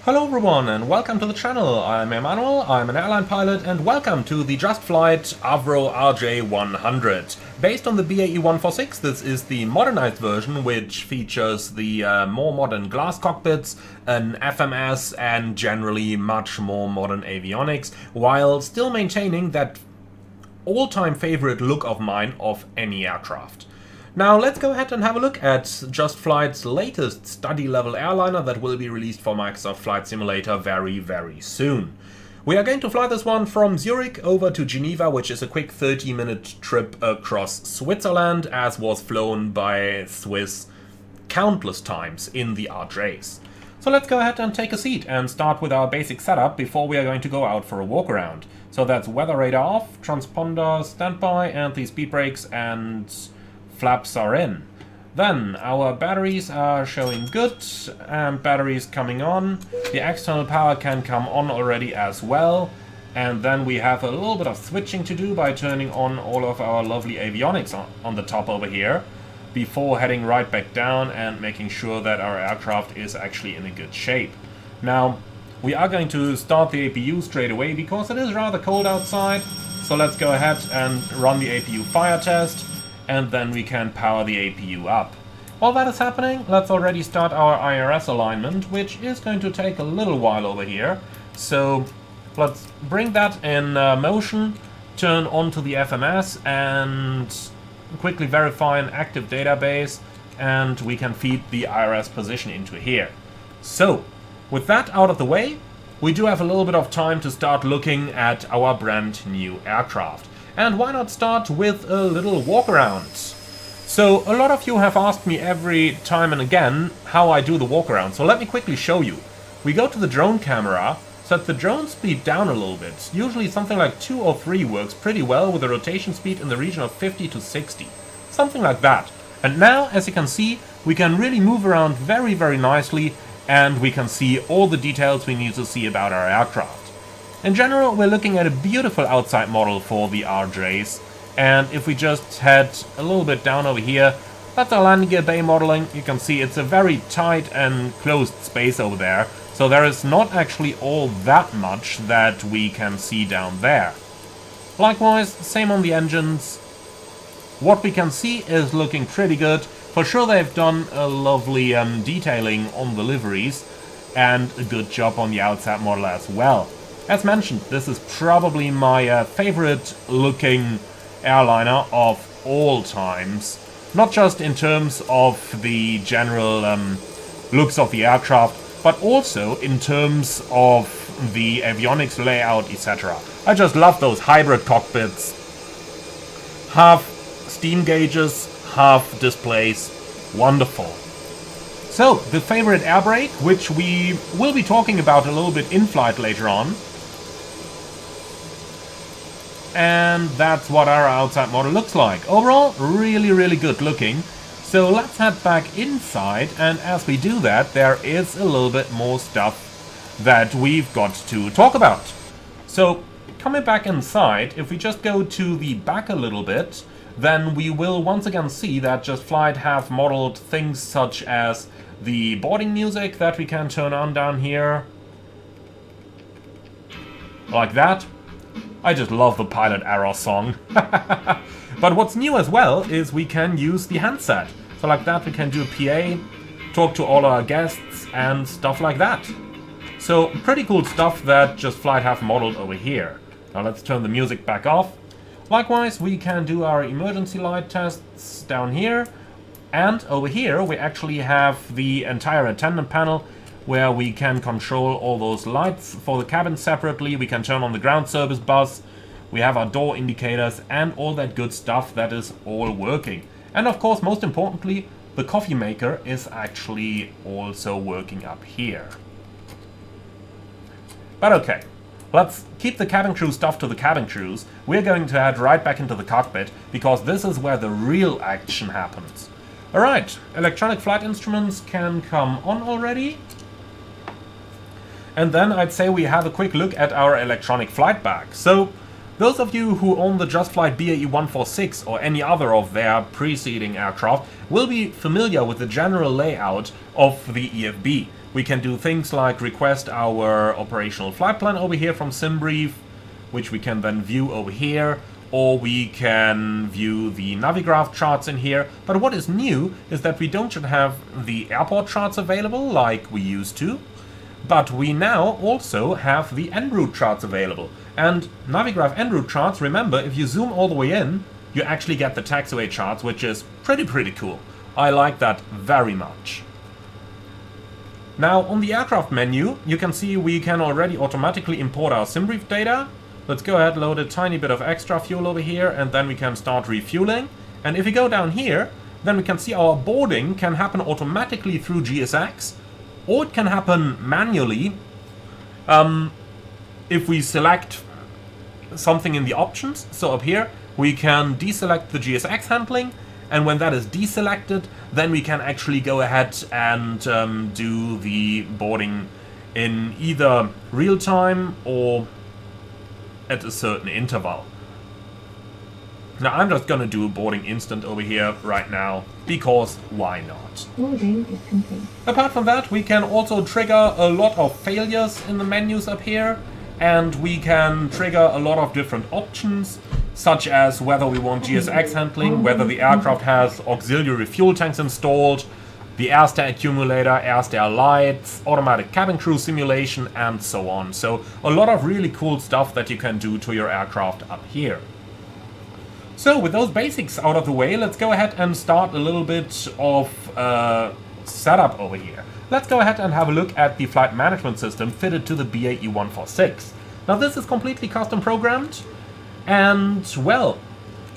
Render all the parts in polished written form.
Hello everyone and welcome to the channel. I'm Emmanuel, I'm an airline pilot, and welcome to the JustFlight AVRO RJ100. Based on the BAE 146, this is the modernized version, which features the more modern glass cockpits, an FMS, and generally much more modern avionics, while still maintaining that all-time favorite look of mine of any aircraft. Now let's go ahead and have a look at JustFlight's latest study-level airliner that will be released for Microsoft Flight Simulator very soon. We are going to fly this one from Zurich over to Geneva, which is a quick 30-minute trip across Switzerland, as was flown by Swiss countless times in the RJs. So let's go ahead and take a seat and start with our basic setup before we are going to go out for a walk around. So that's weather radar off, transponder standby, and the speed brakes and flaps are in. Then our batteries are showing good, and batteries coming on. The external power can come on already as well. And then we have a little bit of switching to do by turning on all of our lovely avionics on the top over here, before heading right back down and making sure that our aircraft is actually in a good shape. Now, we are going to start the APU straight away because it is rather cold outside. So let's go ahead and run the APU fire test, and then we can power the APU up. While that is happening, let's already start our IRS alignment, which is going to take a little while over here. So let's bring that in motion, turn on to the FMS, and quickly verify an active database, and we can feed the IRS position into here. So, with that out of the way, we do have a little bit of time to start looking at our brand new aircraft. And why not start with a little walk around? So a lot of you have asked me every time and again how I do the walk around, so let me quickly show you. We go to the drone camera, set the drone speed down a little bit. Usually something like 2 or 3 works pretty well with a rotation speed in the region of 50 to 60. Something like that. And now, as you can see, we can really move around very nicely, and we can see all the details we need to see about our aircraft. In general, we're looking at a beautiful outside model for the RJs, and if we just head a little bit down over here, that's our landing gear bay modeling. You can see it's a very tight and closed space over there, so there is not actually all that much that we can see down there. Likewise, same on the engines. What we can see is looking pretty good. For sure they've done a lovely detailing on the liveries, and a good job on the outside model as well. As mentioned, this is probably my favorite looking airliner of all times. Not just in terms of the general looks of the aircraft, but also in terms of the avionics layout, etc. I just love those hybrid cockpits. Half steam gauges, half displays. Wonderful. So, the favorite air brake, which we will be talking about a little bit in flight later on. And that's what our outside model looks like. Overall, really good looking. So let's head back inside, and as we do that, there is a little bit more stuff that we've got to talk about. So, coming back inside, if we just go to the back a little bit, then we will once again see that JustFlight have modeled things such as the boarding music that we can turn on down here. Like that. I just love the Pilot Error song. But what's new as well is we can use the handset. So like that we can do a PA, talk to all our guests and stuff like that. So pretty cool stuff that JustFlight have modeled over here. Now let's turn the music back off. Likewise, we can do our emergency light tests down here. And over here we actually have the entire attendant panel, where we can control all those lights for the cabin separately. We can turn on the ground service bus. We have our door indicators and all that good stuff that is all working. And of course, most importantly, the coffee maker is actually also working up here. But okay, let's keep the cabin crew stuff to the cabin crews. We're going to head right back into the cockpit, because this is where the real action happens. Alright, electronic flight instruments can come on already. And then I'd say we have a quick look at our electronic flight bag. So, those of you who own the JustFlight BAE 146 or any other of their preceding aircraft will be familiar with the general layout of the EFB. We can do things like request our operational flight plan over here from SimBrief, which we can then view over here, or we can view the Navigraph charts in here. But what is new is that we don't just have the airport charts available like we used to, but we now also have the en route charts available. And Navigraph en route charts, remember, if you zoom all the way in, you actually get the taxiway charts, which is pretty cool. I like that very much. Now, on the aircraft menu, you can see we can already automatically import our SimBrief data. Let's go ahead, load a tiny bit of extra fuel over here, and then we can start refueling. And if we go down here, then we can see our boarding can happen automatically through GSX, or it can happen manually if we select something in the options. So up here, we can deselect the GSX handling, and when that is deselected, then we can actually go ahead and do the boarding in either real time or at a certain interval. Now I'm just gonna do a boarding instant over here right now, because why not? Boarding is complete. Apart from that, we can also trigger a lot of failures in the menus up here, and we can trigger a lot of different options, such as whether we want GSX handling, whether the aircraft has auxiliary fuel tanks installed, the air stair accumulator, air stair lights, automatic cabin crew simulation, and so on. So a lot of really cool stuff that you can do to your aircraft up here. So with those basics out of the way, let's go ahead and start a little bit of setup over here. Let's go ahead and have a look at the flight management system fitted to the BAE 146. Now this is completely custom programmed, and well,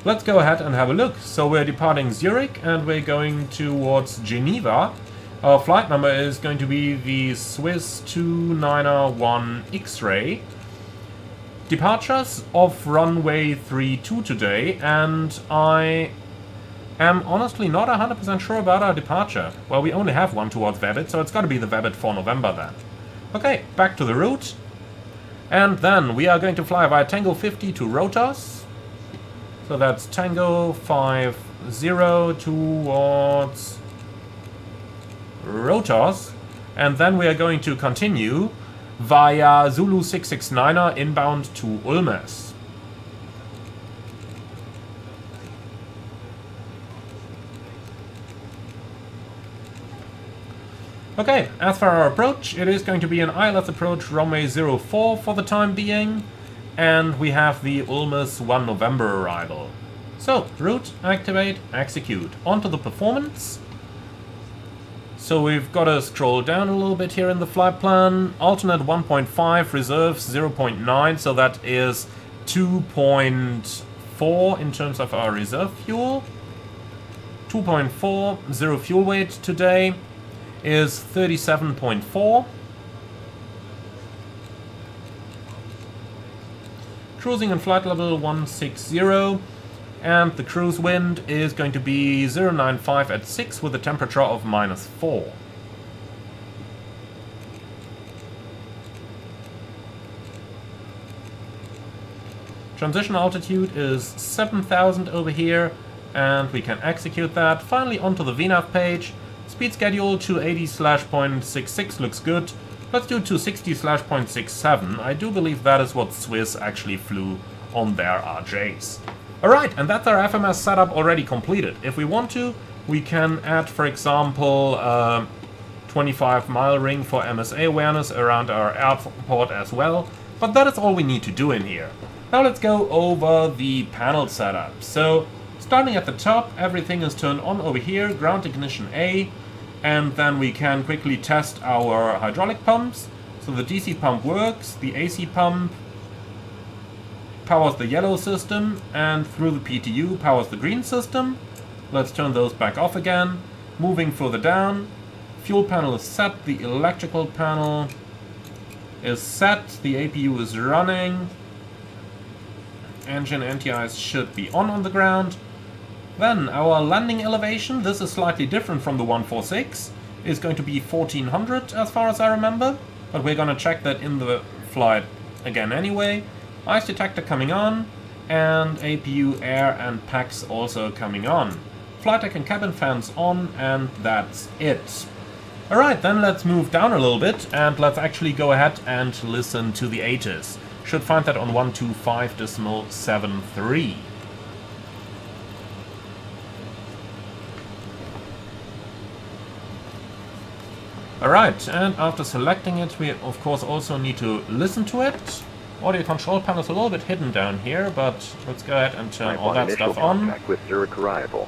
let's go ahead and have a look. So we're departing Zurich and we're going towards Geneva. Our flight number is going to be the Swiss 291 X-Ray. Departures of runway 32 today, and I am honestly not 100% sure about our departure. Well, we only have one towards Vebit, so it's got to be the Vebit for November then. Okay, back to the route. And then we are going to fly via Tango 50 to Rotas. So that's Tango 50 towards Rotas. And then we are going to continue via Zulu 669er inbound to Ulmes. Okay, as for our approach, it is going to be an ILS approach runway 04 for the time being, and we have the Ulmes 1 November arrival. So, route, activate, execute. Onto the performance. So we've got to scroll down a little bit here in the flight plan. Alternate 1.5, reserves 0.9, so that is 2.4 in terms of our reserve fuel. 2.4, zero fuel weight today is 37.4. Cruising in flight level 160, and the cruise wind is going to be 095 at 6 with a temperature of -4. Transition altitude is 7,000 over here, and we can execute that. Finally onto the VNAV page. Speed schedule 280/.66 looks good. Let's do 260/.67. I do believe that is what Swiss actually flew on their RJs. Alright, and that's our FMS setup already completed. If we want to, we can add, for example, 25-mile ring for MSA awareness around our airport as well. But that is all we need to do in here. Now let's go over the panel setup. So, starting at the top, everything is turned on over here, ground ignition A, and then we can quickly test our hydraulic pumps. So the DC pump works, the AC pump powers the yellow system, and through the PTU powers the green system. Let's turn those back off again. Moving further down, fuel panel is set, the electrical panel is set, the APU is running, engine anti-ice should be on the ground. Then our landing elevation, this is slightly different from the 146, is going to be 1400 as far as I remember, but we're gonna check that in the flight again anyway. Ice detector coming on, and APU air and PAX also coming on. Flight deck and cabin fans on, and that's it. Alright, then let's move down a little bit and let's actually go ahead and listen to the ATIS. Should find that on 125.73. Alright, and after selecting it, we of course also need to listen to it. Audio control panel is a little bit hidden down here, but let's go ahead and turn all that stuff on. With Zurich arrival.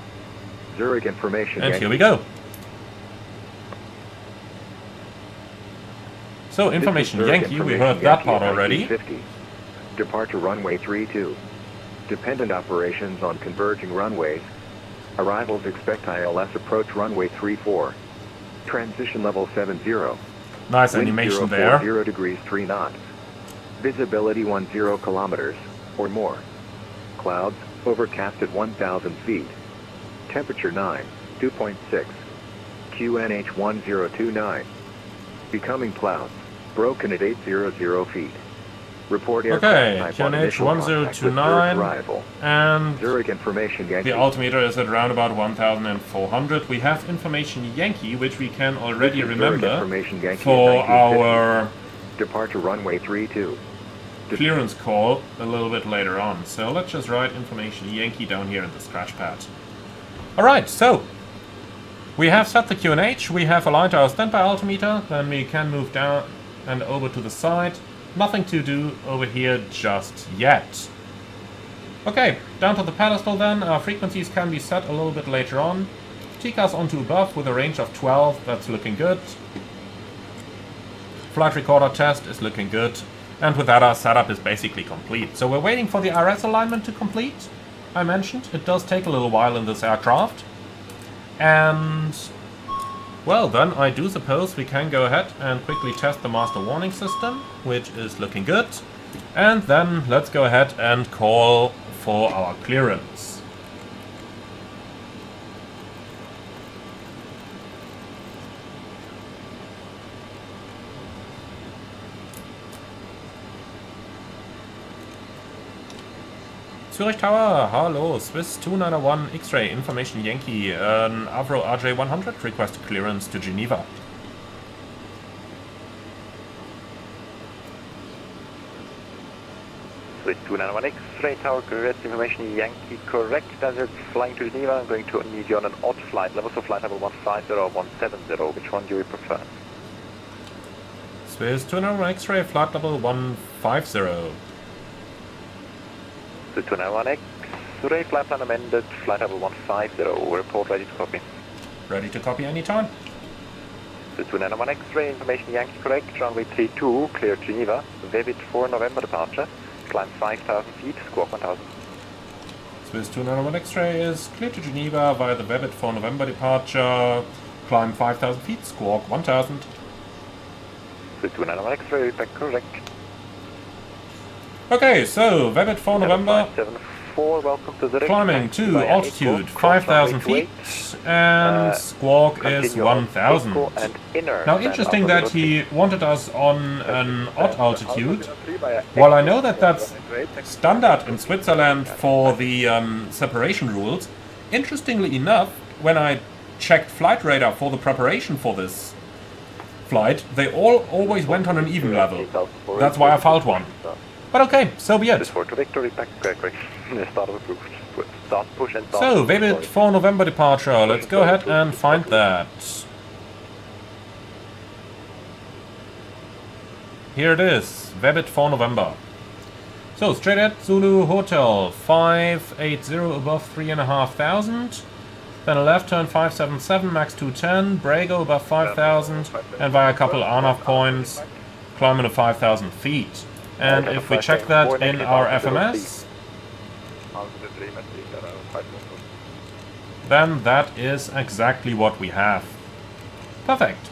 Zurich information. And here we go. So, information Yankee, we heard that part already. Departure runway 32. Dependent operations on converging runways. Arrivals expect ILS approach runway 34. Transition level 70. Nice animation there. 0 degrees 3 knots. Visibility 10 kilometers or more. Clouds overcast at 1,000 feet. Temperature 2.6. QNH 1029. Becoming clouds. Broken at 800 feet. Report aircraft type on initial contact with Zurich arrival. And Zurich information Yankee. The altimeter is at around about 1,400. We have information Yankee, which we can already remember for our departure runway 32. Clearance call a little bit later on. So let's just write information Yankee down here in the scratch pad. Alright, so we have set the QNH, we have aligned our standby altimeter, then we can move down and over to the side. Nothing to do over here just yet. Okay, down to the pedestal then. Our frequencies can be set a little bit later on. TCAS onto above with a range of 12, that's looking good. Flight recorder test is looking good. And with that our setup is basically complete. So we're waiting for the RS alignment to complete. I mentioned it does take a little while in this aircraft. And well, then I do suppose we can go ahead and quickly test the master warning system, which is looking good. And then let's go ahead and call for our clearance. Zurich Tower, hello, Swiss 291 X-Ray, information Yankee, an AVRO RJ100, request clearance to Geneva. Swiss 291 X-Ray Tower, correct information Yankee, correct, as it's flying to Geneva. I'm going to need you on an odd flight level, so flight level 150 or 170, which one do you prefer? Swiss 291 X-Ray, flight level 150. The 291 X-Ray, flight plan amended, flight level 150, report ready to copy. Ready to copy anytime. The 291 X-Ray, information Yankee correct, runway 32, clear Geneva, Vevit 4 November departure, climb 5,000 feet, squawk 1,000. Swiss 291 X-Ray is clear to Geneva via the Vevit 4 November departure, climb 5,000 feet, squawk 1,000. The 291 X-Ray, back correct. Okay, so Vevit 4 November, welcome to Zurich. Climbing to altitude 5,000 feet, and squawk is 1,000. Now interesting that he wanted us on an odd altitude, while I know that that's standard in Switzerland for the separation rules. Interestingly enough, when I checked flight radar for the preparation for this flight, they all always went on an even level. That's why I found one. But okay, so be it. So, Vevit 4 November departure, let's go ahead and find that. Here it is, Vevit 4 November. So, straight at Zulu Hotel, 580 above 3,500. Then a left turn 577, max 210, Brago above 5,000, and via a couple RNAV points, climbing to 5,000 feet. And if we check that in our FMS, then that is exactly what we have. Perfect.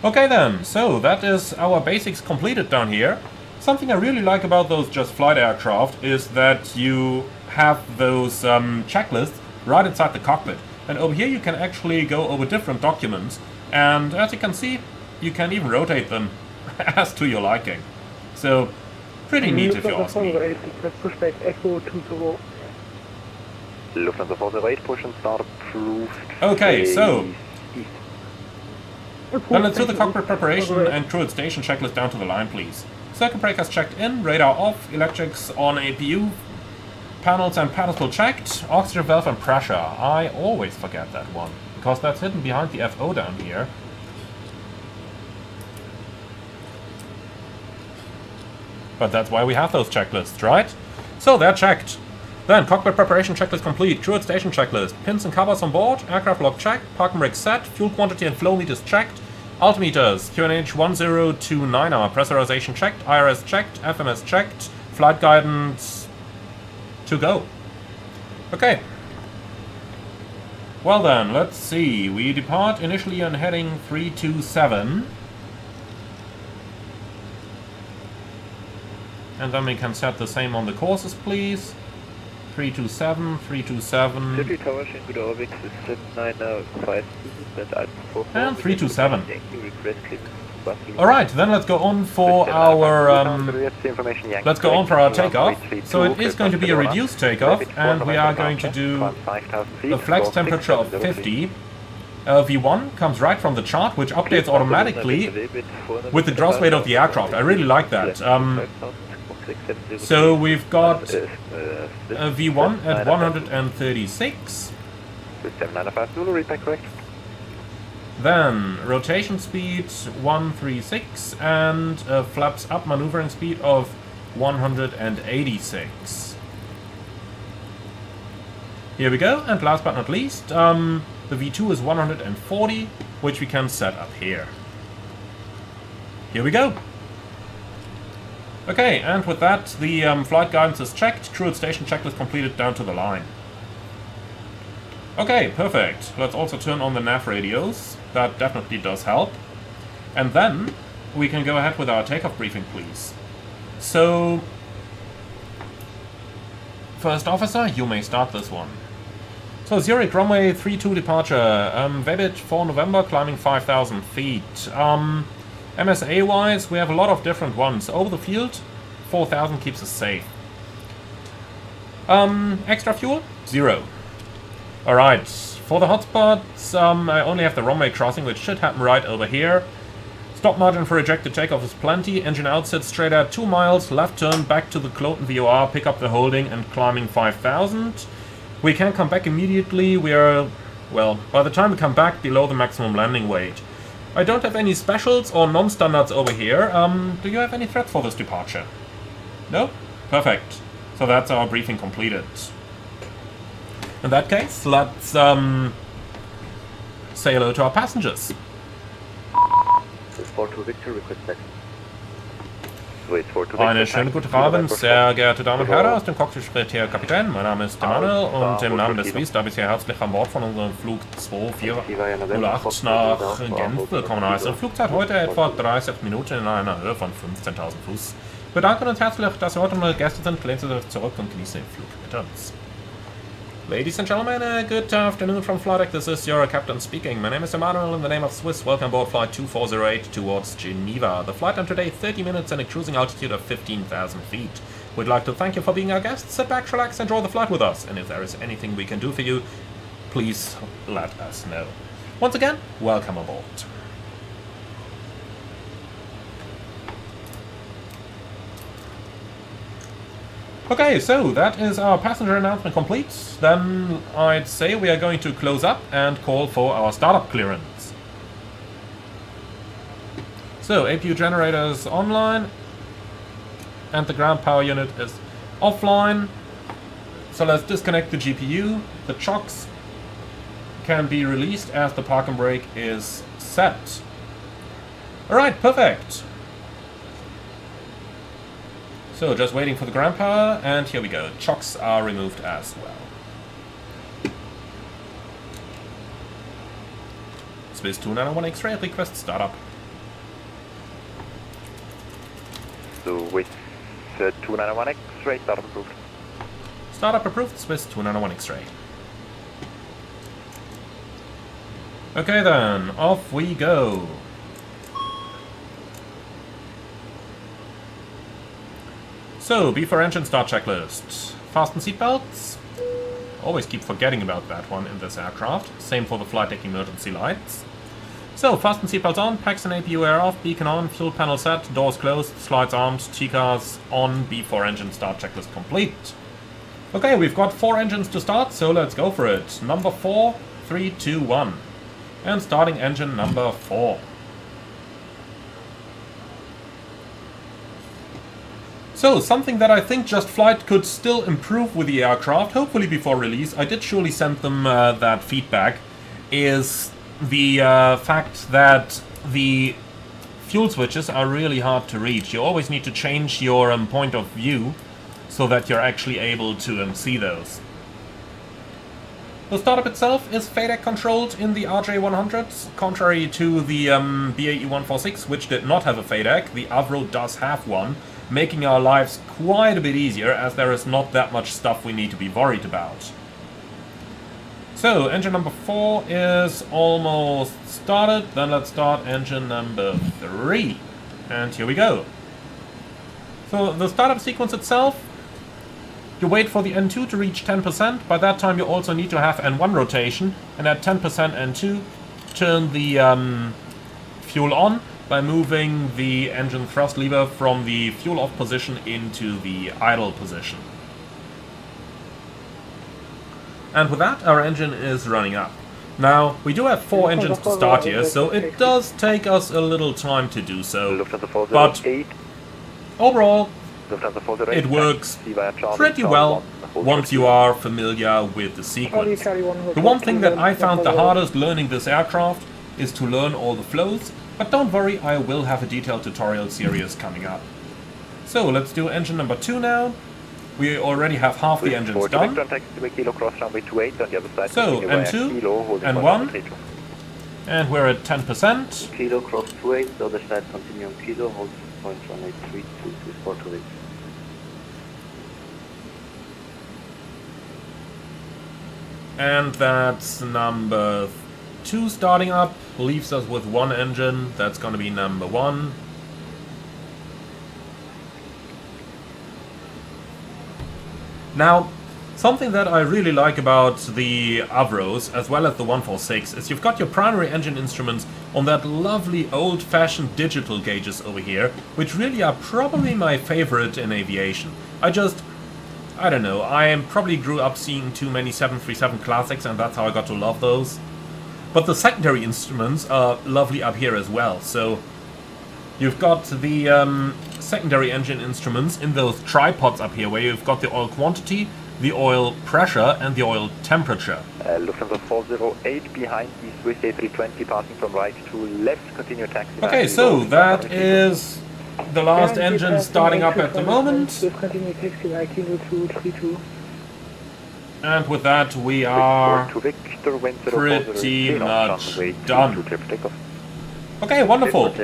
Okay then, so that is our basics completed down here. Something I really like about those JustFlight aircraft is that you have those checklists right inside the cockpit. And over here you can actually go over different documents, and as you can see, you can even rotate them as to your liking. So, pretty neat if you ask me. Lufthansa 408, push and start approved. Okay, so East. then let's do the cockpit preparation and crew at station checklist down to the line, please. Circuit breakers checked in, radar off, electrics on APU, panels and pedestal checked, oxygen valve and pressure. I always forget that one, because that's hidden behind the FO down here. But that's why we have those checklists, right? So they're checked. Then, cockpit preparation checklist complete, crew at station checklist, pins and covers on board, aircraft log checked, parking brake set, fuel quantity and flow meters checked, altimeters, QNH 1029R, pressurization checked, IRS checked, FMS checked, flight guidance to go. Okay. Well then, let's see, we depart initially on heading 327. And then we can set the same on the courses, please. 327, 327. 50 Tower, Shingu Orbix is 7905, and 327. Alright, then let's go on for our let's go on for our takeoff. So it is going to be a reduced takeoff, and we are going to do a flex temperature of 50. V1 comes right from the chart, which updates automatically with the gross weight of the aircraft. I really like that. So we've got a V1 at 136. Then rotation speed 136 and flaps up maneuvering speed of 186. Here we go, and last but not least, the V2 is 140, which we can set up here. Here we go. Okay, and with that, the flight guidance is checked, crew at station checklist completed down to the line. Okay, perfect. Let's also turn on the nav radios. That definitely does help. And then we can go ahead with our takeoff briefing, please. So, first officer, you may start this one. So, Zurich runway 32 departure, Vebit 4 November, climbing 5,000 feet. MSA-wise, we have a lot of different ones. Over the field, 4,000 keeps us safe. Extra fuel? 0. Alright, for the hotspots, I only have the runway crossing, which should happen right over here. Stop margin for ejected takeoff is plenty. Engine outside straight at 2 miles, left turn back to the Cloten VOR, pick up the holding and climbing 5,000. We can come back immediately. We are, well, by the time we come back, below the maximum landing weight. I don't have any specials or non-standards over here. Do you have any threats for this departure? No? Perfect. So that's our briefing completed. In that case, let's say hello to our passengers. Einen schönen guten Abend, sehr geehrte Damen und Herren, aus dem Cockpit spricht Herr Kapitän. Mein Name ist Emanuel und im Namen des Swiss darf ich Sie herzlich an Bord von unserem Flug 2408 nach Genf willkommen heißen. Flugzeit heute etwa 30 Minuten in einer Höhe von 15.000 Fuß. Wir danken uns herzlich, dass Sie heute unsere Gäste sind. Lehnen Sie sich zurück und genießen den Flug mit uns. Ladies and gentlemen, good afternoon from flight deck. This is your captain speaking. My name is Emanuel in the name of Swiss. Welcome aboard flight 2408 towards Geneva. The flight time today 30 minutes and a cruising altitude of 15,000 feet. We'd like to thank you for being our guests. Sit back, relax, enjoy the flight with us. And if there is anything we can do for you, please let us know. Once again, welcome aboard. Okay, so that is our passenger announcement complete. Then I'd say we are going to close up and call for our startup clearance. So, APU generator is online and the ground power unit is offline. So let's disconnect the GPU. The chocks can be released as the park and brake is set. Alright, perfect. So, just waiting for the ground power, and here we go. Chocks are removed as well. Swiss 291 X-ray, request startup. So, with 291 X-ray, startup approved. Startup approved, Swiss 291 X-ray. Okay then, off we go. So, B4 engine start checklist. Fasten seatbelts. Always keep forgetting about that one in this aircraft. Same for the flight deck emergency lights. So, fasten seatbelts on, packs and APU air off, beacon on, fuel panel set, doors closed, slides armed, TCARs on, B4 engine start checklist complete. Okay, we've got 4 engines to start, so let's go for it. Number 4, 3, 2, 1. And starting engine number 4. So, something that I think JustFlight could still improve with the aircraft, hopefully before release, I did surely send them that feedback, is the fact that the fuel switches are really hard to reach. You always need to change your point of view so that you're actually able to see those. The startup itself is FADEC controlled in the RJ100s, contrary to the BAE 146, which did not have a FADEC. The AVRO does have one, making our lives quite a bit easier, as there is not that much stuff we need to be worried about. So, engine number 4 is almost started. Then let's start engine number 3. And here we go. So, the startup sequence itself, you wait for the N2 to reach 10%. By that time you also need to have N1 rotation. And at 10% N2, turn the fuel on by moving the engine thrust lever from the fuel off position into the idle position. And with that, our engine is running up. Now, we do have 4 engines to start here, so it does take us a little time to do so. But overall, it works pretty well once you are familiar with the sequence. The one thing that I found the hardest learning this aircraft is to learn all the flows, but don't worry, I will have a detailed tutorial series coming up. So let's do engine number 2 now. We already have half the engines done. So N2, N1, and we're at 10%. Kilo cross 28, the other side continue on kilo, hold 0.1832 to 428. And that's number 2 starting up, leaves us with 1 engine, that's going to be number 1. Now, something that I really like about the AVROs, as well as the 146, is you've got your primary engine instruments on that lovely old-fashioned digital gauges over here, which really are probably my favorite in aviation. I don't know, I probably grew up seeing too many 737 classics, and that's how I got to love those. But the secondary instruments are lovely up here as well, so you've got the secondary engine instruments in those tripods up here, where you've got the oil quantity, the oil pressure, and the oil temperature. Lufthansa 408 behind the Swiss A320, passing from right to left, continue taxi. Okay, so that is the last engine starting up at the moment. And with that we are pretty much done. Okay, wonderful.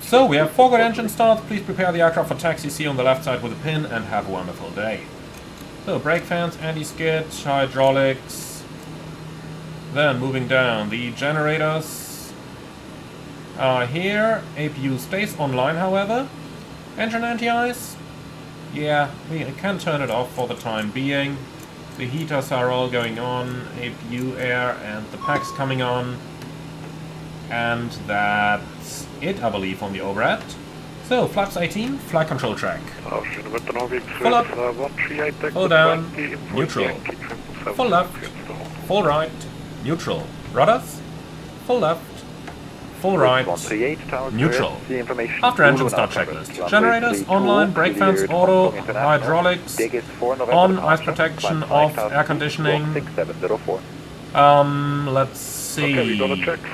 So we have 4 good engine starts. Please prepare the aircraft for taxi. See you on the left side with a pin, and have a wonderful day. So brake fans, anti-skid, hydraulics. Then moving down, the generators are here. APU stays online, however. Engine anti-ice. Yeah, we can turn it off for the time being. The heaters are all going on. APU air and the packs coming on. And that's it, I believe, on the overhead. So, flaps 18, flight control track. Full up, full down, neutral. Full left, full right, neutral. Rudders, full left, full right, neutral. After engine start checklist. Generators, online, brake fans, auto, hydraulics, on, ice protection, off, air conditioning. Let's see,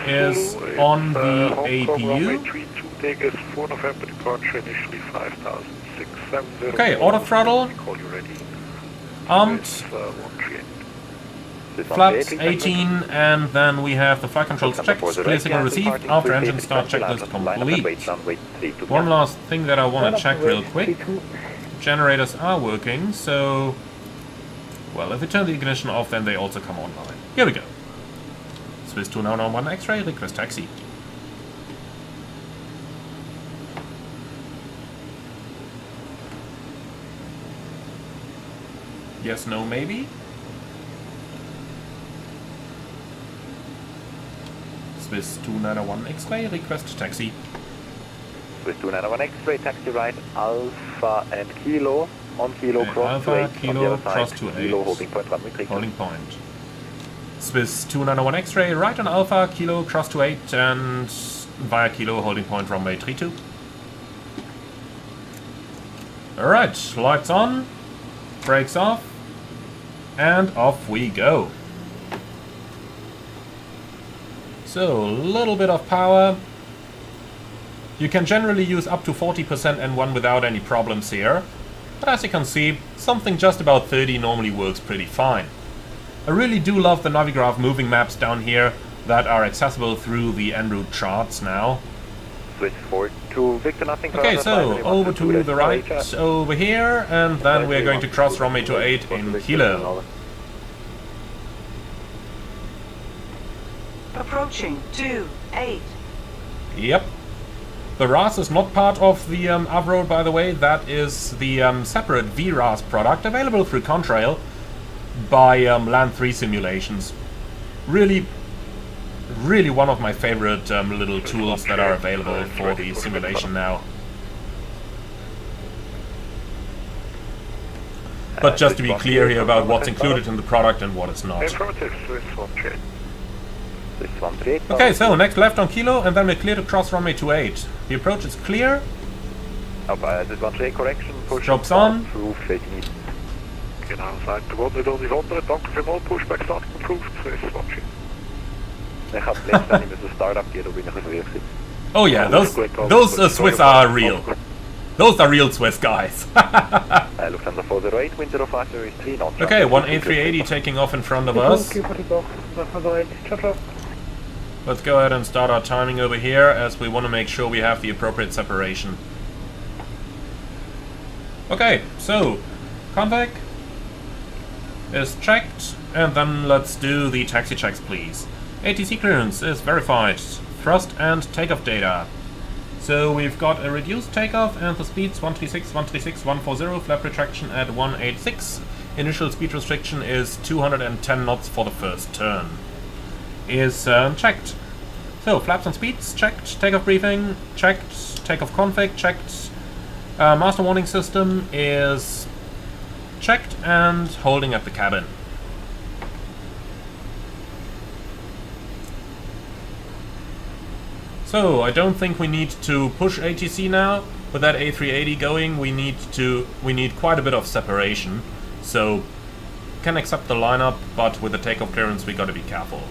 is on the APU. Okay, auto throttle, armed, flaps 18, and then we have the flight controls checked, clear signal received, after engine start checklist complete. One last thing that I want to check real quick. Generators are working, so, well, if we turn the ignition off, then they also come online. Here we go. Swiss 2991 X-ray, request taxi. Yes, no, maybe? Swiss 291 X-ray, request taxi. Swiss 291 X-ray, taxi right, Alpha and Kilo, on Kilo, Okay, cross Alpha, to 8, Kilo, on the other cross side, to Kilo, 8. holding point, runway 32. Holding point. Swiss 291 X-ray, right on Alpha, Kilo, cross to 8, and via Kilo, holding point, runway 32. Alright, lights on, brakes off, and off we go. So, a little bit of power. You can generally use up to 40% N1 without any problems here. But as you can see, something just about 30 normally works pretty fine. I really do love the Navigraph moving maps down here that are accessible through the en route charts now. Swiss 42, Victor, nothing Okay, further, so advisory over 122, to the right, destination. over here, and then we're going to cross runway 28 in Kilo. Approaching 28. Yep. The RAS is not part of the AVRO, by the way. That is the separate VRAS product available through Contrail by Land 3 Simulations. Really, really one of my favorite little tools that are available for the simulation now. But just to be clear here about what's included in the product and what is not. Okay, so next left on Kilo, and then we're clear to cross runway 28. The approach is clear. Correction, push Jobs on. Proof, taking Genau, Seite 100, danke vielmals, Pushback Start approved, Swiss 1G. Ich habe letztes nicht mehr Startup gehen, da bin ich ein bisschen verwirrt. Oh yeah, those Swiss are real. Those are real Swiss guys. Lufthansa 408, wind 050 is 3 knots. Okay, one A380 taking off in front of us. Let's go ahead and start our timing over here, as we want to make sure we have the appropriate separation. Okay, so config is checked, and then let's do the taxi checks, please. ATC clearance is verified. Thrust and takeoff data. So we've got a reduced takeoff, and the speeds 136, 136, 140, flap retraction at 186. Initial speed restriction is 210 knots for the first turn. Is checked. So flaps and speeds checked, takeoff briefing checked, takeoff config checked, master warning system is checked and holding at the cabin. So I don't think we need to push ATC now. With that A380 going, we need quite a bit of separation. So can accept the lineup, but with the takeoff clearance we gotta be careful.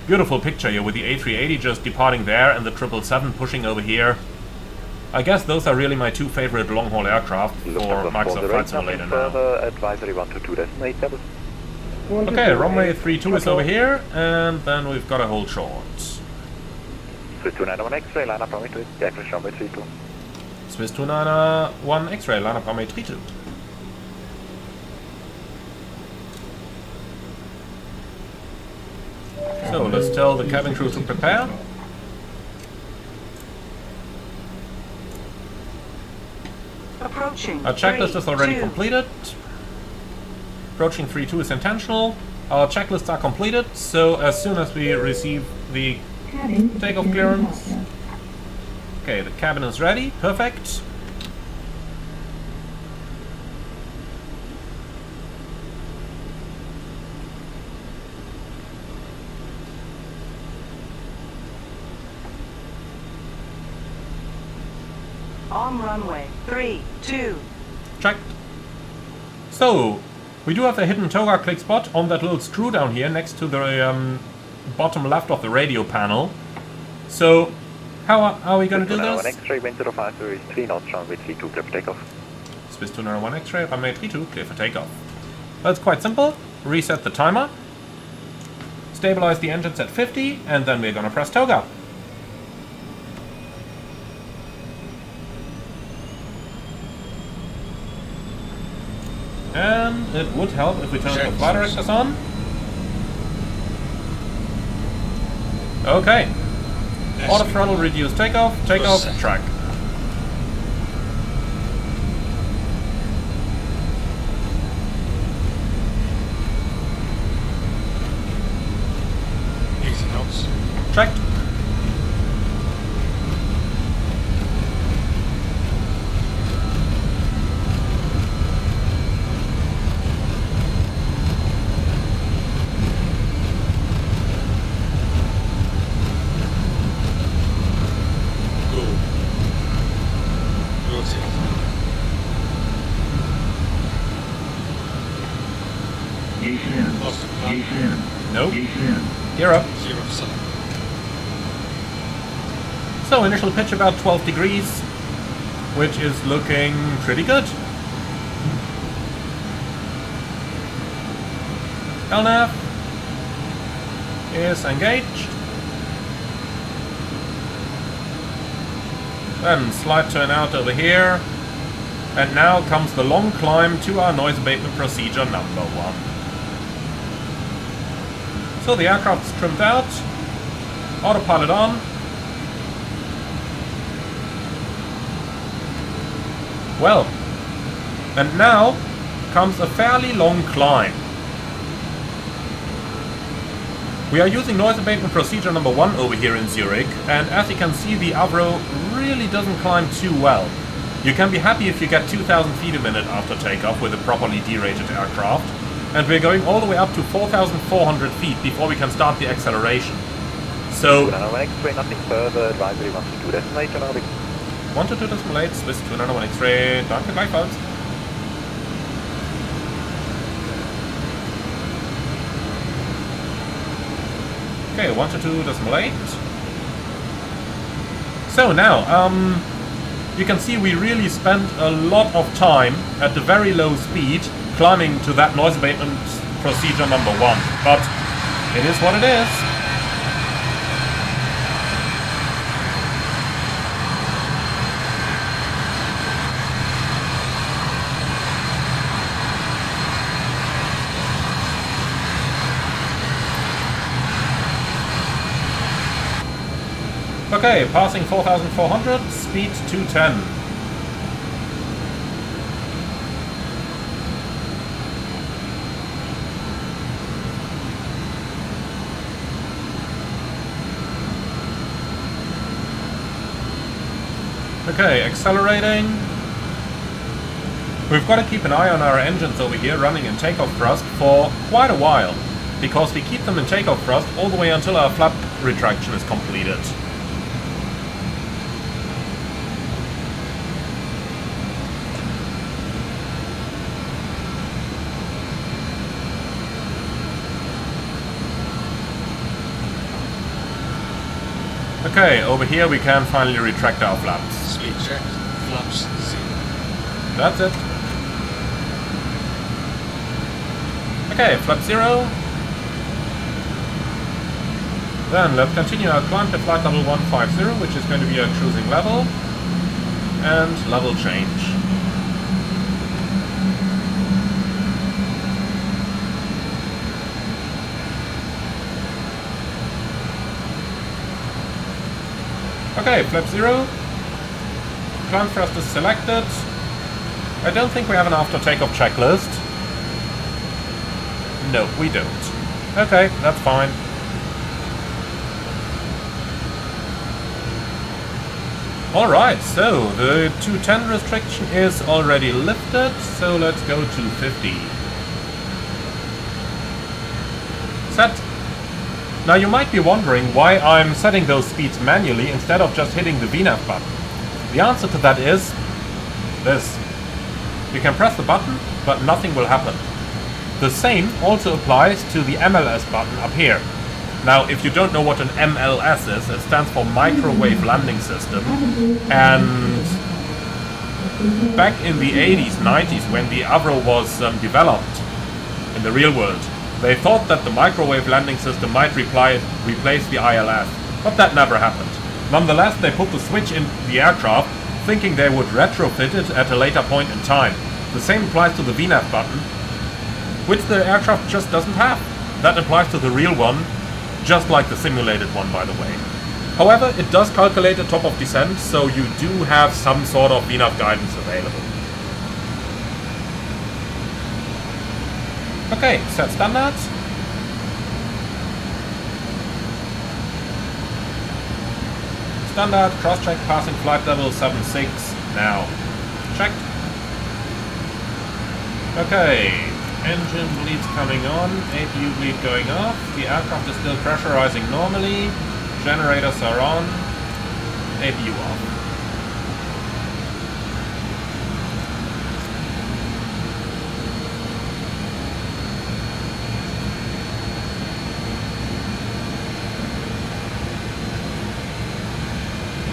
Beautiful picture here with the A380 just departing there and the 777 pushing over here. I guess those are really my two favorite long-haul aircraft for Microsoft Flight Simulator now. Advisory 122, destination. Okay, runway 32 is over here, and then we've got to hold short. Swiss 291 X-ray, line up runway 28, decoration runway 32. Swiss 291 X-ray, line up runway 32. So let's tell the cabin crew to prepare. Approaching. Our checklist is already 3-2. completed. Approaching 3-2 is intentional. Our checklists are completed, so as soon as we receive the takeoff clearance... Okay, the cabin is ready. Perfect. On runway 3-2. Checked. So, we do have a hidden toga click spot on that little screw down here next to the bottom left of the radio panel. So, how are we going to do this? X-ray, wind 050 is 3 knots, runway 32, clear for takeoff. Swiss 291 X-ray, runway 32, clear for takeoff. That's quite simple. Reset the timer. Stabilize the engines at 50, and then we're going to press toga. And it would help if we turn the flight directors on. Okay. Auto throttle, reduce takeoff, takeoff, track. Easy knots. Checked. Nope. Gear up. 0%. So initial pitch about 12 degrees, which is looking pretty good. LNAV is engaged. Then slight turn out over here. And now comes the long climb to our noise abatement procedure number 1. So the aircraft's trimmed out. Autopilot on. Well, and now comes a fairly long climb. We are using noise abatement procedure number 1 over here in Zurich, and as you can see, the AVRO really doesn't climb too well. You can be happy if you get 2,000 feet a minute after takeoff with a properly derated aircraft, and we're going all the way up to 4,400 feet before we can start the acceleration. So, X-ray, nothing further, advisory 122 decimal 8, Nordic. 122 decimal 8, Swiss 291 X-ray, danke gleichfalls. Okay, 122 decimal 8. So now, you can see we really spent a lot of time at the very low speed climbing to that noise abatement procedure number 1, but it is what it is. Okay, passing 4,400, speed 210. Okay, accelerating. We've got to keep an eye on our engines over here running in takeoff thrust for quite a while, because we keep them in takeoff thrust all the way until our flap retraction is completed. Okay, over here we can finally retract our flaps. Speed checked. Flaps 0. That's it. Okay, flap 0. Then let's continue our climb to flight level 150, which is going to be our cruising level. And level change. Okay, flap 0. Climb thrust is selected. I don't think we have an after takeoff checklist. No, we don't. Okay, that's fine. Alright, so the 210 restriction is already lifted, so let's go to 50. Set. Now you might be wondering why I'm setting those speeds manually instead of just hitting the VNAV button. The answer to that is this. You can press the button, but nothing will happen. The same also applies to the MLS button up here. Now, if you don't know what an MLS is, it stands for Microwave Landing System. And back in the 80s, 90s, when the AVRO was developed in the real world, they thought that the microwave landing system might replace the ILS, but that never happened. Nonetheless, they put the switch in the aircraft, thinking they would retrofit it at a later point in time. The same applies to the VNAV button, which the aircraft just doesn't have. That applies to the real one, just like the simulated one, by the way. However, it does calculate the top of descent, so you do have some sort of VNAV guidance available. Okay, set standards. standard, cross-check, passing flight level 76, now. Checked. Okay, engine bleeds coming on, APU bleed going off, the aircraft is still pressurizing normally, generators are on, APU off.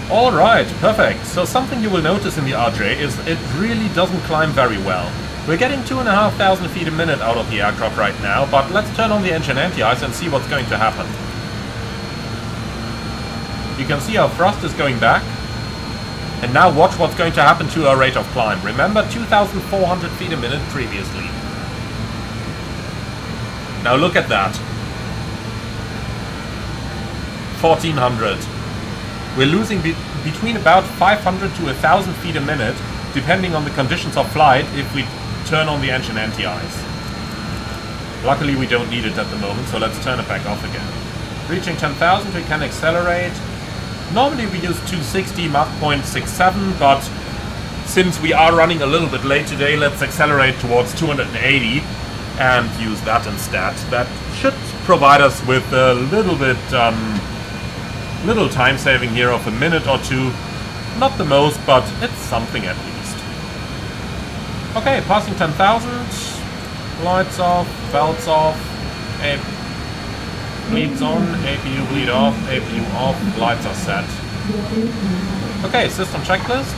Alright, perfect. So something you will notice in the RJ is it really doesn't climb very well. We're getting 2,500 feet a minute out of the aircraft right now, but let's turn on the engine anti-ice and see what's going to happen. You can see our thrust is going back. And now watch what's going to happen to our rate of climb. Remember 2,400 feet a minute previously. Now look at that. 1,400. We're losing between about 500 to 1,000 feet a minute, depending on the conditions of flight, if we turn on the engine anti-ice. Luckily we don't need it at the moment, so let's turn it back off again. Reaching 10,000 we can accelerate. Normally we use 260 Mach 0.67, but since we are running a little bit late today, let's accelerate towards 280 and use that instead. That should provide us with a little bit little time saving here of a minute or two. Not the most, but it's something at least. Okay, passing 10,000. Lights off, belts off, bleeds on, APU bleed off, APU off, lights are set. Okay, system checklist.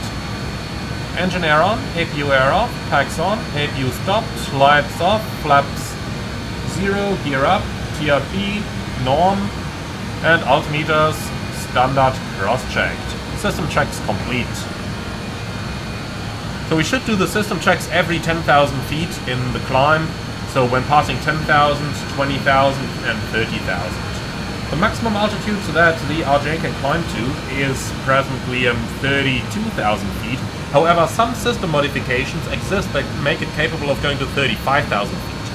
Engine air on, APU air off, packs on, APU stopped, lights off, flaps 0, gear up, TRP, norm, and altimeters standard cross-checked. System checks complete. So we should do the system checks every 10,000 feet in the climb. So when passing 10,000, 20,000 and 30,000. The maximum altitude that the RJ can climb to is presently 32,000 feet. However, some system modifications exist that make it capable of going to 35,000 feet.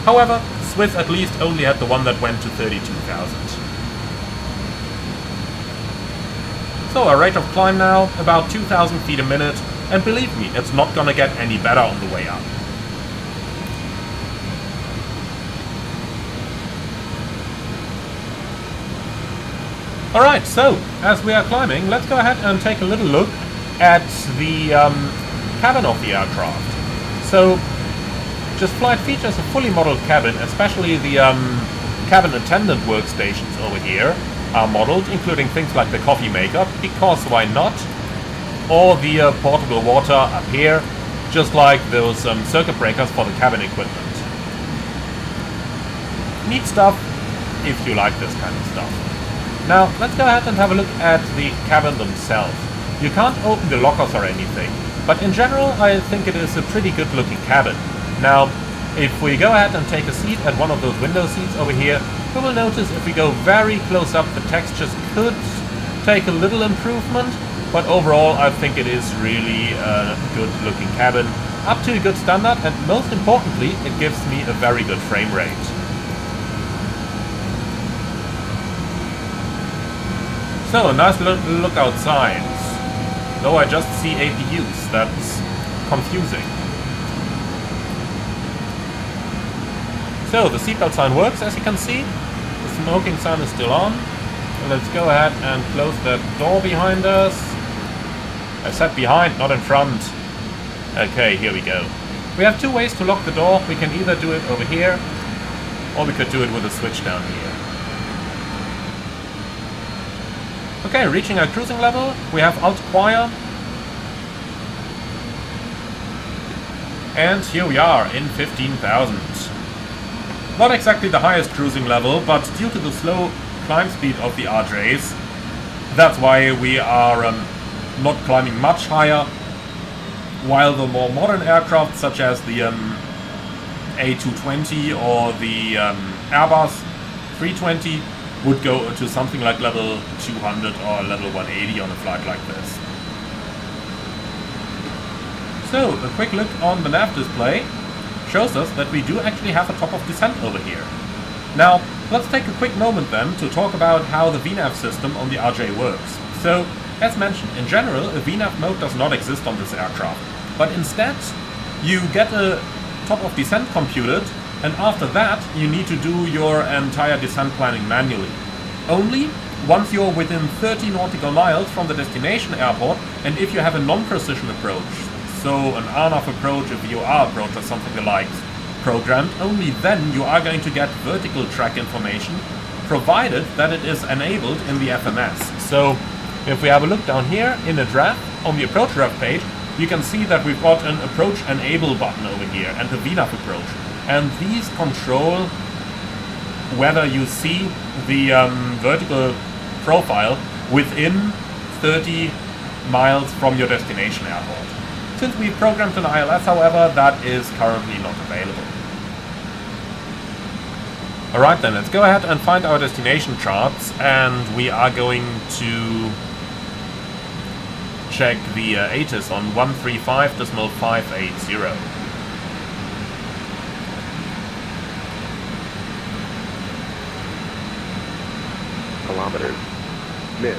However, Swiss at least only had the one that went to 32,000. So our rate of climb now, about 2,000 feet a minute, and believe me, it's not gonna get any better on the way up. Alright, so, as we are climbing, let's go ahead and take a little look at the cabin of the aircraft. So, JustFlight features a fully modeled cabin, especially the cabin attendant workstations over here are modeled, including things like the coffee maker, because why not? Or the portable water up here, just like those circuit breakers for the cabin equipment. Neat stuff, if you like this kind of stuff. Now, let's go ahead and have a look at the cabin themselves. You can't open the lockers or anything, but in general I think it is a pretty good looking cabin. Now, if we go ahead and take a seat at one of those window seats over here, we will notice if we go very close up, the textures could take a little improvement, but overall I think it is really a good looking cabin, up to a good standard, and most importantly, it gives me a very good frame rate. So, a nice look outside. Though I just see APUs, that's confusing. So, the seatbelt sign works, as you can see. The smoking sign is still on. So let's go ahead and close that door behind us. I said behind, not in front. Okay, here we go. We have two ways to lock the door. We can either do it over here, or we could do it with a switch down here. Okay, reaching our cruising level, we have Alt Acquire. And here we are in 15,000. Not exactly the highest cruising level, but due to the slow climb speed of the RJs, that's why we are not climbing much higher, while the more modern aircraft such as the A220 or the Airbus 320 would go to something like level 200 or level 180 on a flight like this. So, a quick look on the nav display shows us that we do actually have a top of descent over here. Now, let's take a quick moment then to talk about how the VNAV system on the RJ works. So, As mentioned, in general, a VNAV mode does not exist on this aircraft, but instead you get a top of descent computed, and after that you need to do your entire descent planning manually. Only once you're within 30 nautical miles from the destination airport, and if you have a non-precision approach, so an RNAV approach, a VOR approach or something like programmed, only then you are going to get vertical track information, provided that it is enabled in the FMS. So if we have a look down here in the draft, on the approach ref page, you can see that we've got an approach enable button over here and a VNAV approach. And these control whether you see the vertical profile within 30 miles from your destination airport. Since we've programmed an ILS, however, that is currently not available. Alright then, let's go ahead and find our destination charts, and we are going to check the ATIS on 135.580. Kilometers. Mid.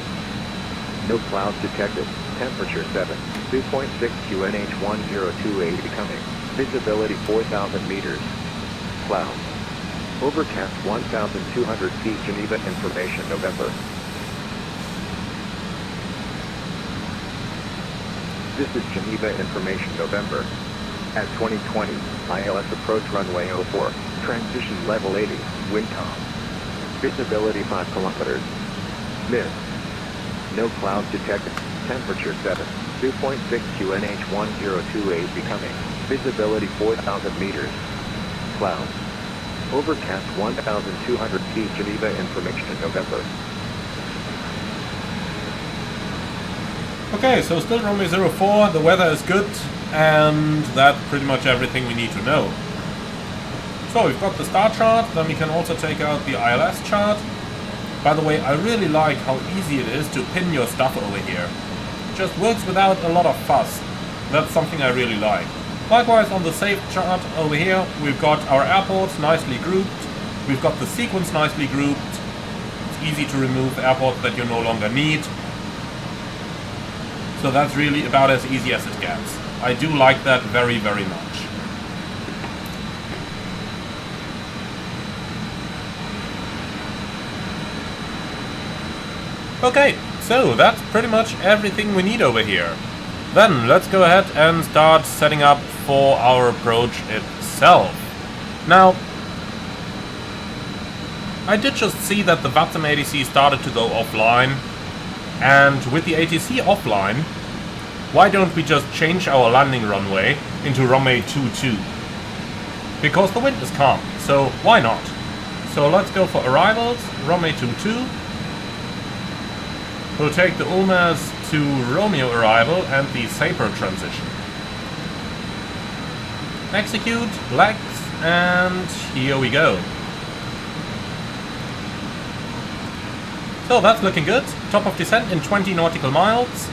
No clouds detected. Temperature 7. 2.6 QNH 1028 becoming. Visibility 4,000 meters. Clouds. Overcast 1,200 feet. Geneva information November. This is Geneva information November. At 2020, ILS approach runway 04. Transition level 80. Wind calm. Visibility 5 kilometers. Mid. No clouds detected. Temperature 7. 2.6 QNH 1028 becoming. Visibility 4,000 meters. Clouds. Overcast 1,200 feet. Geneva information in November. Okay, so still runway 04, the weather is good, and that's pretty much everything we need to know. So we've got the star chart, then we can also take out the ILS chart. By the way, I really like how easy it is to pin your stuff over here. It just works without a lot of fuss. That's something I really like. Likewise, on the safe chart over here, we've got our airports nicely grouped. We've got the sequence nicely grouped. It's easy to remove airports that you no longer need. So that's really about as easy as it gets. I do like that very, very much. Okay, so that's pretty much everything we need over here. Then let's go ahead and start setting up for our approach itself. Now, I did just see that the VATSIM ATC started to go offline, and with the ATC offline, why don't we just change our landing runway into runway 22? Because the wind is calm, so why not? So let's go for arrivals, runway 22. We'll take the Ulmas to Romeo arrival and the Saper transition. Execute, legs, and here we go. So that's looking good. Top of descent in 20 nautical miles.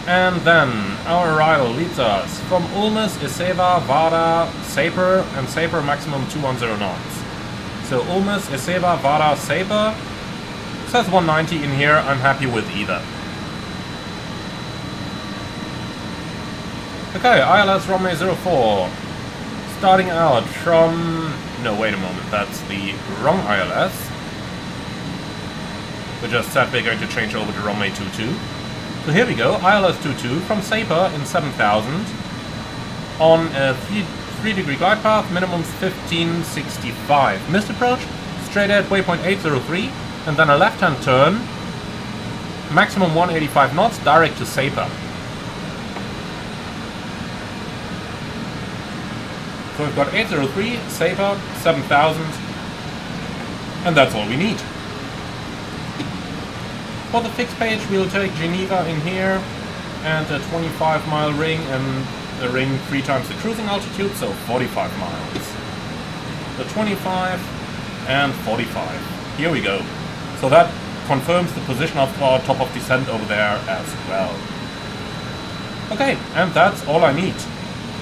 And then our arrival leads us from Ulmus, Iseva, Vada, Saper, and Saper maximum 210 knots. So Ulmus, Iseva, Vada, Saper. Says 190 in here, I'm happy with either. Okay, ILS runway 04. Starting out from... No, wait a moment, that's the wrong ILS. We just said we're going to change over to runway 22. So here we go, ILS 22 from Saper in 7000. On a 3 degree glide path, minimum 1565. Missed approach, straight ahead waypoint 803. And then a left-hand turn, maximum 185 knots, direct to Saper. So we've got 803, Saper, 7000, and that's all we need. For the fixed page, we'll take Geneva in here, and a 25-mile ring, and a ring 3 times the cruising altitude, so 45 miles. The 25 and 45. Here we go. So that confirms the position of our top of descent over there as well. Okay, and that's all I need.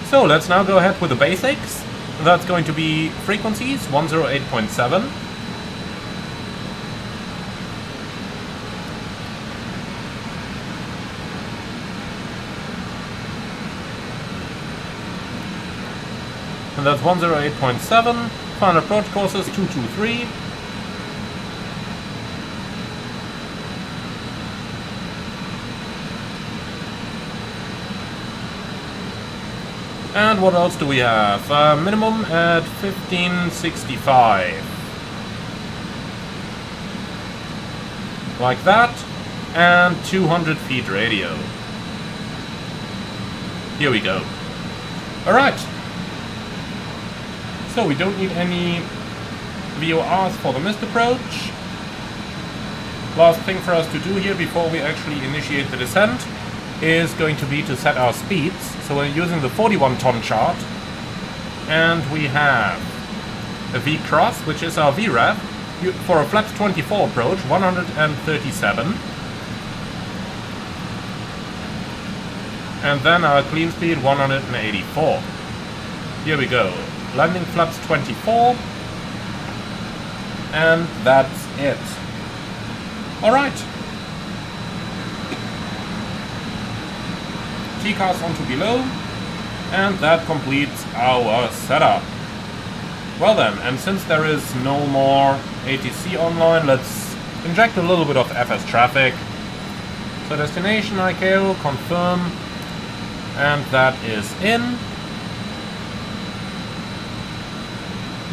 So let's now go ahead with the basics. That's going to be frequencies 108.7. and that's 108.7. Final approach course is 223. And what else do we have? Minimum at 1565. Like that. And 200 feet radio. Here we go. Alright. So we don't need any VORs for the missed approach. Last thing for us to do here before we actually initiate the descent is going to be to set our speeds. So we're using the 41-ton chart, and we have a V-cross, which is our VREV, for a flaps 24 approach, 137. And then our clean speed, 184. Here we go. Landing flaps 24. And that's it. Alright. T-cast onto below, and that completes our setup. Well then, and since there is no more ATC online, let's inject a little bit of FS traffic. So destination ICAO, confirm, and that is in.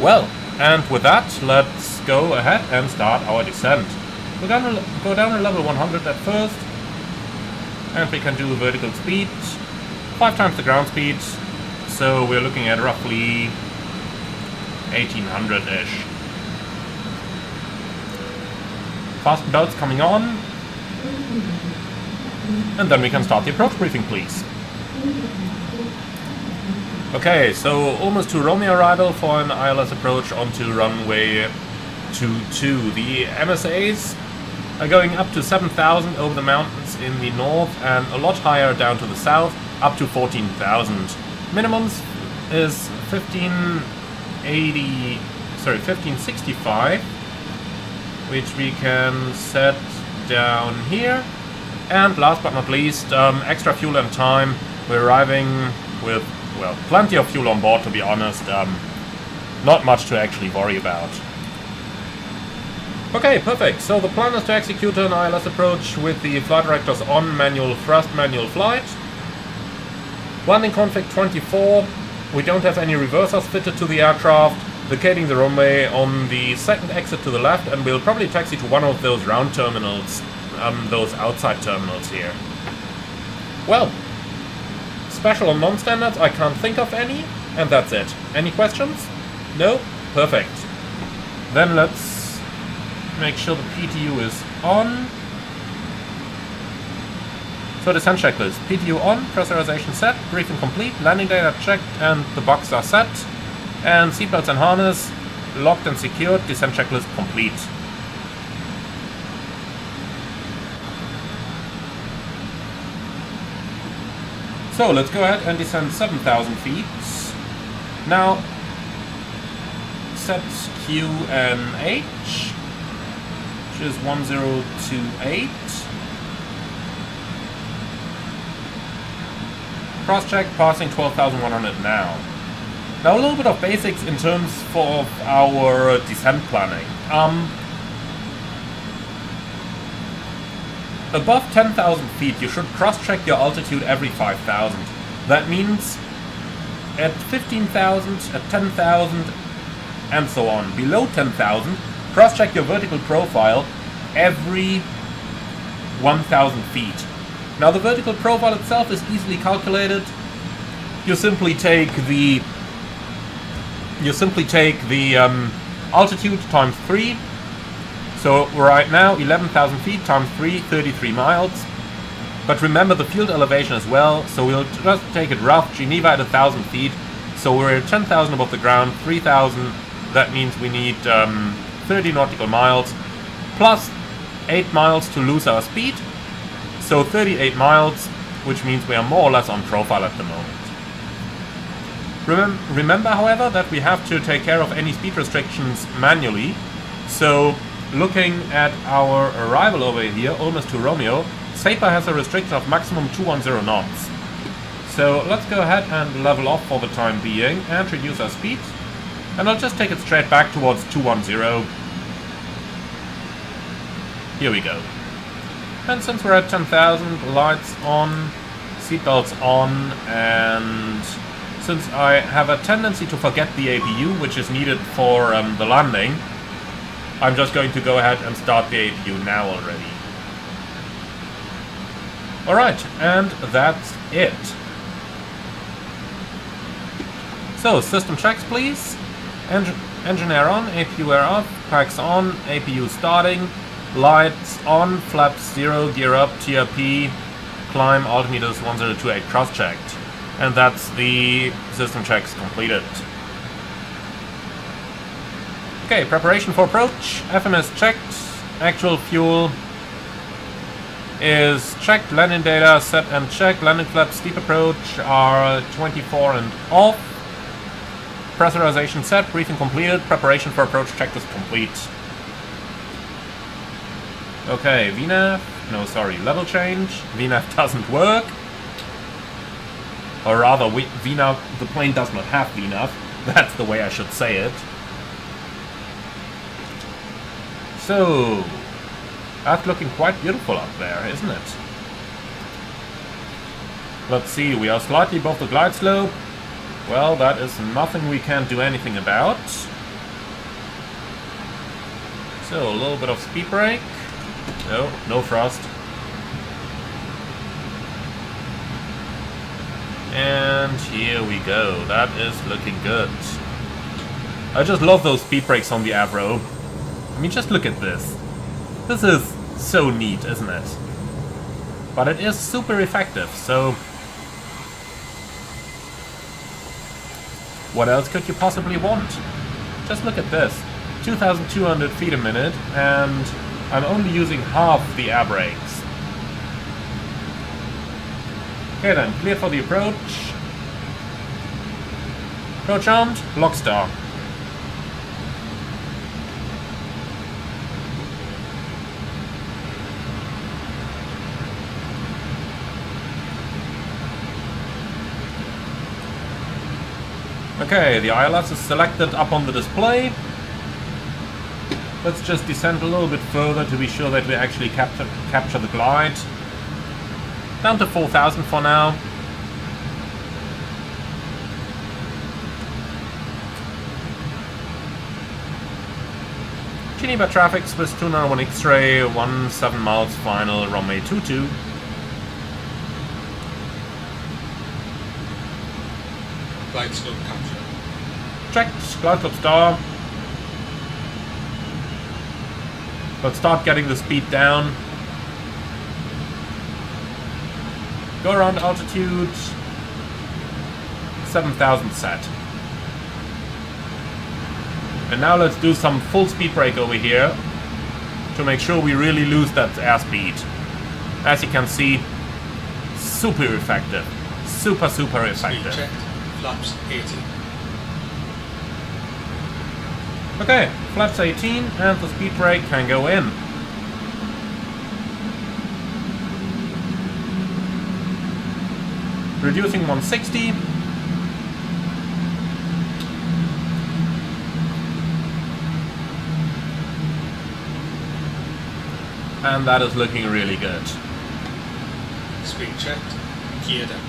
Well, and with that, let's go ahead and start our descent. We're gonna go down to level 100 at first. And we can do vertical speed, 5 times the ground speed, so we're looking at roughly 1800-ish. Fasten belts coming on, and then we can start the approach briefing, please. Okay, so almost to Romeo arrival for an ILS approach onto runway 22. The MSAs are going up to 7,000 over the mountains in the north and a lot higher down to the south, up to 14,000. Minimums is 1565, which we can set down here. And last but not least, extra fuel and time. We're arriving with, well, plenty of fuel on board, to be honest. Not much to actually worry about. Okay, perfect. So the plan is to execute an ILS approach with the flight directors on, manual thrust, manual flight. Landing config 24. We don't have any reversers fitted to the aircraft. Vacating the runway on the second exit to the left, and we'll probably taxi to one of those round terminals, those outside terminals here. Well, special and non-standards, I can't think of any, and that's it. Any questions? No? Perfect. Then let's make sure the PTU is on. So descent checklist. PTU on, pressurization set, briefing complete, landing data checked and the box are set. And seatbelts and harness locked and secured, descent checklist complete. So let's go ahead and descend 7,000 feet. Now set QNH, which is 1028. Cross-check, passing 12,100 now. Now a little bit of basics in terms of our descent planning. Above 10,000 feet you should cross-check your altitude every 5,000. That means at 15,000, at 10,000, and so on. Below 10,000, cross-check your vertical profile every 1,000 feet. Now the vertical profile itself is easily calculated. You simply take the altitude times 3. So right now 11,000 feet times 3, 33 miles. But remember the field elevation as well. So we'll just take it rough. Geneva at 1,000 feet. So we're at 10,000 above the ground. 3,000. That means we need 30 nautical miles plus 8 miles to lose our speed. So 38 miles, which means we are more or less on profile at the moment. Remember, however, that we have to take care of any speed restrictions manually. So looking at our arrival over here, almost to Romeo, SAPA has a restriction of maximum 210 knots. So let's go ahead and level off for the time being and reduce our speed. And I'll just take it straight back towards 210. Here we go. And since we're at 10,000, lights on, seatbelts on, and since I have a tendency to forget the APU, which is needed for the landing, I'm just going to go ahead and start the APU now already. Alright, and that's it. So, system checks please. Engine air on, APU air off, packs on, APU starting, lights on, flaps 0, gear up, TRP, climb, altimeters 1028 cross-checked. And that's the system checks completed. Okay, preparation for approach, FMS checked, actual fuel is checked, landing data set and checked, landing flaps steep approach are 24 and off, pressurization set, briefing completed, preparation for approach checked is complete. Okay, VNAV, no sorry, level change, VNAV doesn't work. Or rather, VNAV, the plane does not have VNAV, that's the way I should say it. So, that's looking quite beautiful up there, isn't it? Let's see, we are slightly above the glide slope. Well, that is nothing we can't do anything about. So, a little bit of speed brake. No, no thrust. And here we go. That is looking good. I just love those speed brakes on the AVRO. I mean, just look at this. This is so neat, isn't it? But it is super effective, so... what else could you possibly want? Just look at this. 2,200 feet a minute, and I'm only using half the air brakes. Okay then, clear for the approach. Approach armed, lock star. Okay, the ILS is selected up on the display. Let's just descend a little bit further to be sure that we actually capture the glide. Down to 4,000 for now. Geneva traffic, Swiss 291 X-ray, 17 miles final, runway 22. Glide slope capture. Checked, glide slope star. Let's start getting the speed down. Go around altitude 7,000 set. And now let's do some full speed brake over here to make sure we really lose that airspeed. As you can see, super effective. Super effective. Speed checked. Flaps 18. Okay, flaps 18 and the speed brake can go in. Reducing 160. And that is looking really good. Speed checked. Geared up.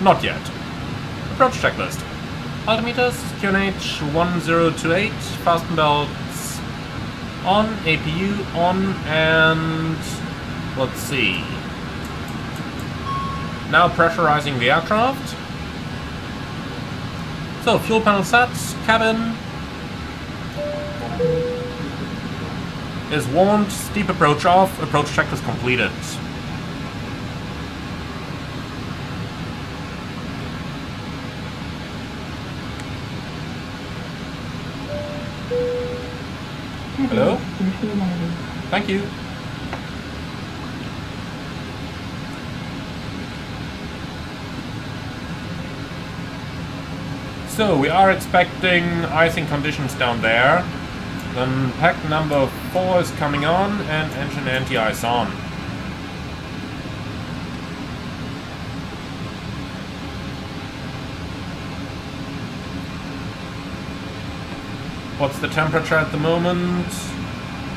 Not yet. Approach checklist. Altimeters, QNH 1028, fasten belts on, APU on, and let's see. Now pressurizing the aircraft. So, fuel panel set, cabin is warmed, steep approach off, approach check is completed. Hello? Thank you. So, we are expecting icing conditions down there. Then pack number 4 is coming on and engine anti-ice on. What's the temperature at the moment?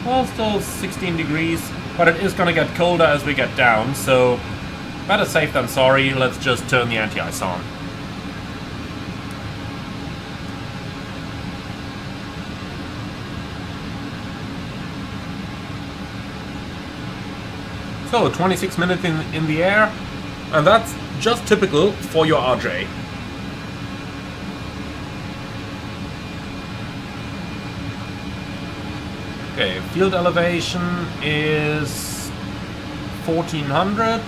Well, still 16 degrees, but it is gonna get colder as we get down, so better safe than sorry. Let's just turn the anti-ice on. So, 26 minutes in the air, and that's just typical for your RJ. Okay, field elevation is 1400,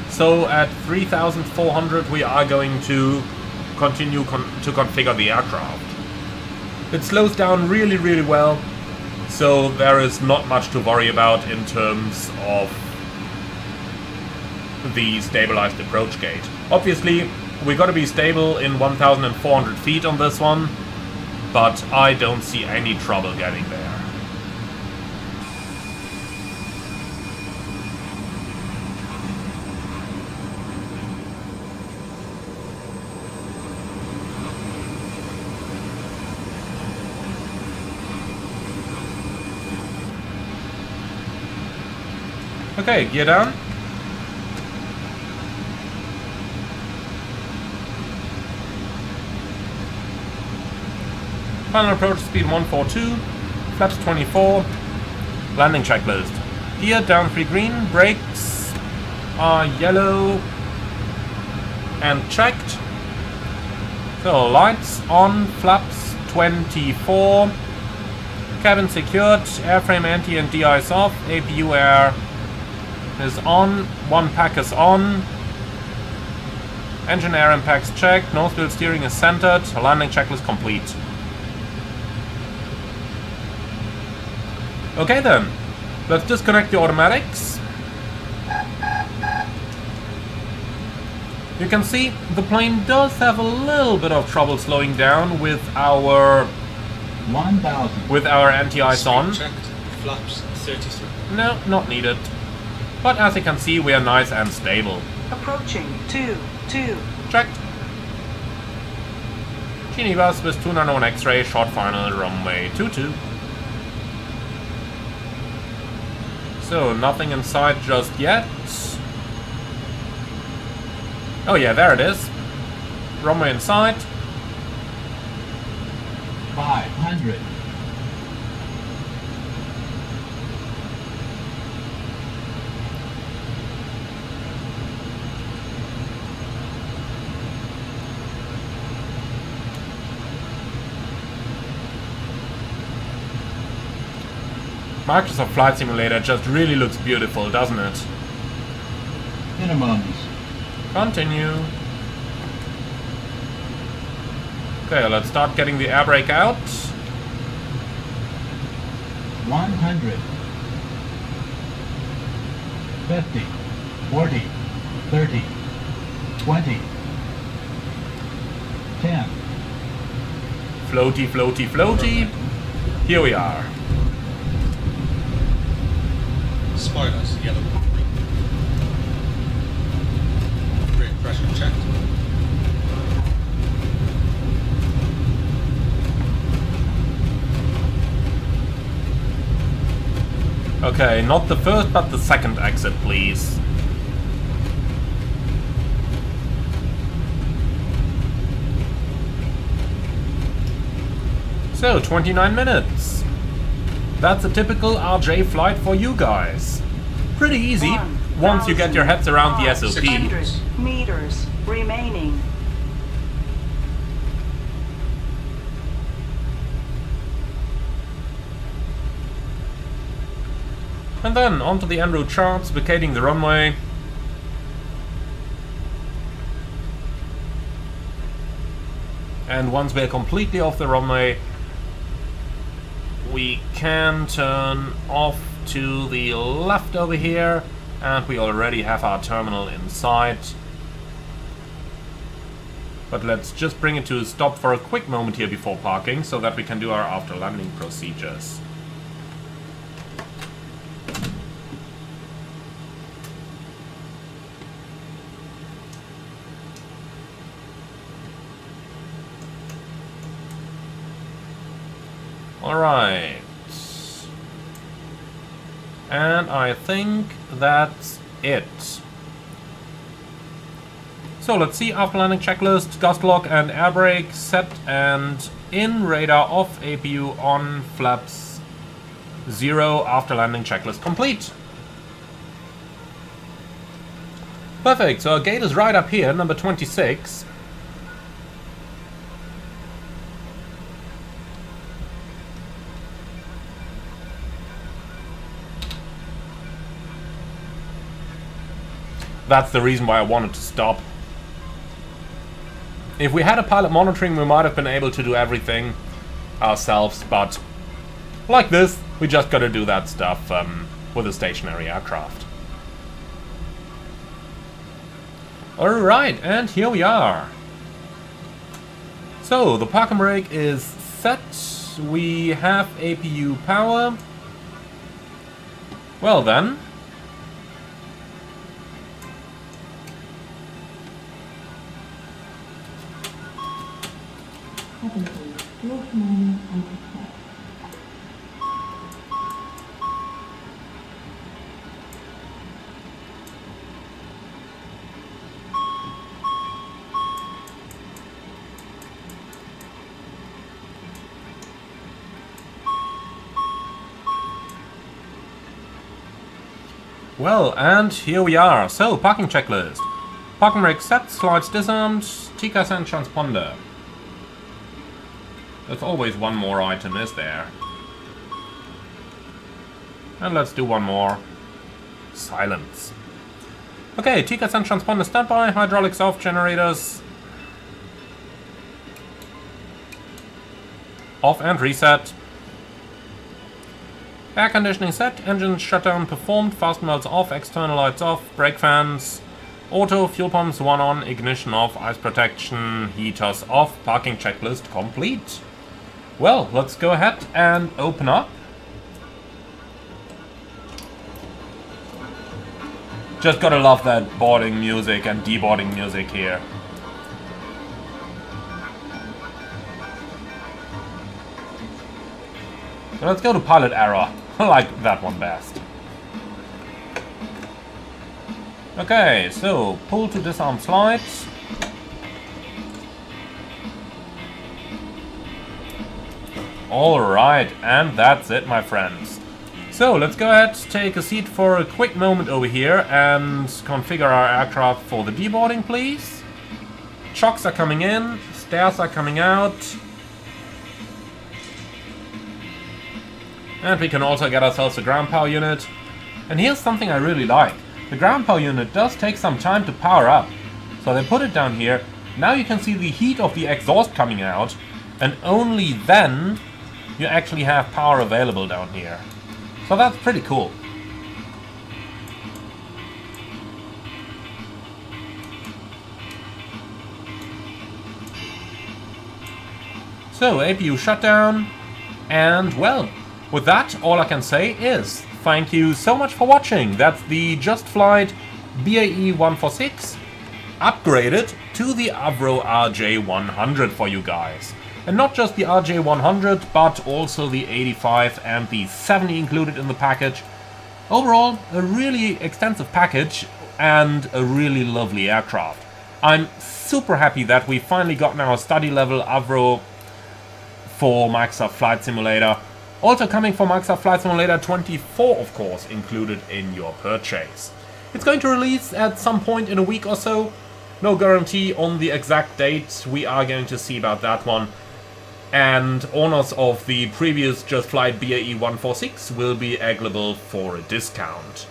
so at 3400 we are going to continue to configure the aircraft. It slows down really, really well, so there is not much to worry about in terms of the stabilized approach gate. Obviously, we got to be stable in 1400 feet on this one, but I don't see any trouble getting there. Okay, gear down. Final approach speed 142, flaps 24, landing checklist. Gear down 3 green, brakes are yellow and checked. So lights on, flaps 24, cabin secured, airframe anti and de-ice off, APU air is on, one pack is on, engine air impacts checked, nose wheel steering is centered, landing checklist complete. Okay then, let's disconnect the automatics. You can see the plane does have a little bit of trouble slowing down with our 1000. Anti-ice on. Checked. Flaps 33. No, not needed. But as you can see, we are nice and stable. Approaching 2-2. Checked. Genie bus with 291 X-ray, short final, runway 22. So, nothing in sight just yet. Oh yeah, there it is. Runway in sight. 500. Microsoft Flight Simulator just really looks beautiful, doesn't it? Minimums. Continue. Okay, let's start getting the air brake out. 100. 50. 40. 30. 20. 10. Floaty, floaty, floaty. Here we are. Spoilers, yellow. Brake pressure checked. Okay, not the first, but the second exit, please. So, 29 minutes. That's a typical RJ flight for you guys. Pretty easy, once you get your heads around the SOP. 600 meters remaining. And then onto the en route charts, vacating the runway. And once we're completely off the runway, we can turn off to the left over here, and we already have our terminal in sight. But let's just bring it to a stop for a quick moment here before parking, so that we can do our after landing procedures. Alright. And I think that's it. So let's see, after landing checklist, gust lock and air brake set and in, radar off, APU on, flaps 0, after landing checklist complete. Perfect, so our gate is right up here, number 26. That's the reason why I wanted to stop. If we had a pilot monitoring, we might have been able to do everything ourselves, but like this, we just gotta do that stuff with a stationary aircraft. Alright, and here we are. So, the park and brake is set. We have APU power. Well then. Well, and here we are. So, parking checklist. Parking brake set, slides disarmed, TCAS and transponder. There's always one more item, is there? And let's do one more. Silence. Okay, TCAS and transponder standby, hydraulics off, generators off and reset. Air conditioning set, engine shutdown performed, fasten belts off, external lights off, brake fans, auto, fuel pumps 1 on, ignition off, ice protection, heaters off, parking checklist complete. Well, let's go ahead and open up. Just gotta love that boarding music and deboarding music here. So let's go to pilot error. I like that one best. Okay, so pull to disarm slides. Alright, and that's it, my friends. So let's go ahead, take a seat for a quick moment over here and configure our aircraft for the deboarding, please. Chocks are coming in, stairs are coming out. And we can also get ourselves a ground power unit. And here's something I really like. The ground power unit does take some time to power up. So they put it down here. Now you can see the heat of the exhaust coming out. And only then you actually have power available down here. So that's pretty cool. So APU shutdown. And well, with that, all I can say is thank you so much for watching. That's the JustFlight BAE 146 upgraded to the AVRO RJ100 for you guys. And not just the RJ100, but also the 85 and the 70 included in the package. Overall, a really extensive package and a really lovely aircraft. I'm super happy that we finally got now a study level AVRO for Microsoft Flight Simulator. Also coming for Microsoft Flight Simulator 24, of course, included in your purchase. It's going to release at some point in a week or so. No guarantee on the exact date. We are going to see about that one. And owners of the previous JustFlight BAE 146 will be eligible for a discount.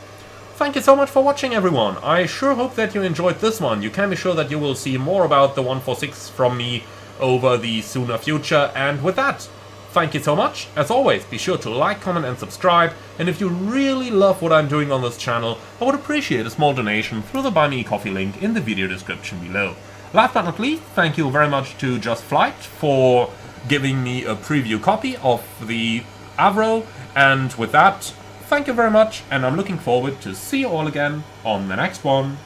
Thank you so much for watching, everyone. I sure hope that you enjoyed this one. You can be sure that you will see more about the 146 from me over the sooner future. And with that, thank you so much. As always, be sure to like, comment and subscribe. And if you really love what I'm doing on this channel, I would appreciate a small donation through the Buy Me a Coffee link in the video description below. Last but not least, thank you very much to JustFlight for giving me a preview copy of the AVRO. And with that, thank you very much, and I'm looking forward to see you all again on the next one.